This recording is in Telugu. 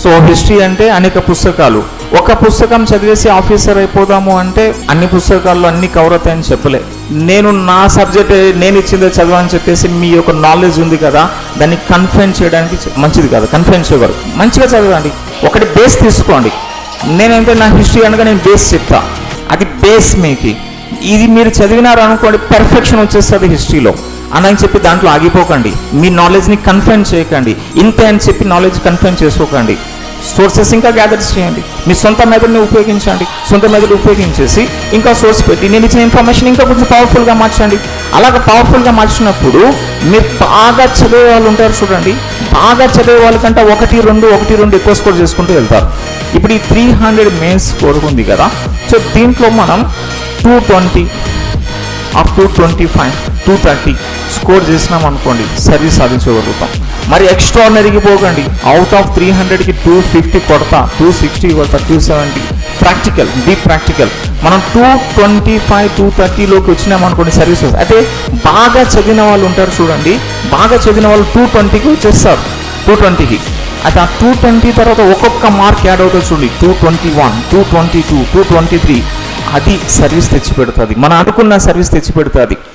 సో హిస్టరీ అంటే అనేక పుస్తకాలు, ఒక పుస్తకం చదివేసి ఆఫీసర్ అయిపోదాము అంటే అన్ని పుస్తకాల్లో అన్ని కవర్ అవుతాయని చెప్పలే. నేను నా సబ్జెక్ట్ నేను ఇచ్చిందే చదవని చెప్పేసి మీ యొక్క నాలెడ్జ్ ఉంది కదా, దాన్ని కన్ఫైన్ చేయడానికి మంచిది కాదు. కన్ఫైన్ చేయకూడదు, మంచిగా చదవండి, ఒకటి బేస్ తీసుకోండి. నేనంటే నా హిస్టరీ అనగా నేను బేస్ చెప్తా, అది బేస్ మీకు. ఇది మీరు చదివినారు అనుకోండి, పెర్ఫెక్షన్ వచ్చేస్తుంది హిస్టరీలో అని చెప్పి దాంట్లో ఆగిపోకండి. మీ నాలెడ్జ్ని కన్ఫైన్ చేయకండి, ఇంతే అని చెప్పి నాలెడ్జ్ కన్ఫైన్ చేసుకోకండి. సోర్సెస్ ఇంకా గ్యాదర్ చేయండి, మీ సొంత మెథడ్ని ఉపయోగించండి. సొంత మెథడ్ ఉపయోగించేసి ఇంకా సోర్స్ పెట్టి నేను ఇచ్చిన ఇన్ఫర్మేషన్ ఇంకా కొంచెం పవర్ఫుల్గా మార్చండి. అలాగ పవర్ఫుల్గా మార్చినప్పుడు మీరు బాగా చదివే వాళ్ళు ఉంటారు చూడండి, బాగా చదివే వాళ్ళకంటే ఒకటి రెండు ఎక్కువ స్కోర్ చేసుకుంటూ వెళ్తారు. ఇప్పుడు ఈ 300 మెయిన్ స్కోర్ ఉంది కదా, సో దీంట్లో మనం 220 అప్ టు 25, 230 స్కోర్ చేసినాం అనుకోండి, సర్వీస్ సాధించగలుగుతాం. మరి ఎక్స్ట్రాడినరీకి పోకండి, అవుట్ ఆఫ్ 300కి 250 కొడతా, 260 కొడతా, 270. Practical, deep practical. మనం 225, 230లోకి వచ్చినాం అనుకోండి సర్వీసెస్. అయితే బాగా చదివిన వాళ్ళు ఉంటారు చూడండి, బాగా చదివిన వాళ్ళు 220కి వచ్చేస్తారు, 220కి. అయితే ఆ 220 తర్వాత ఒక్కొక్క మార్క్ యాడ్ అవుతుంది చూడండి, 221, 222, 223. అది సర్వీస్ తెచ్చిపెడుతుంది, మనం అనుకున్న సర్వీస్ తెచ్చిపెడుతుంది.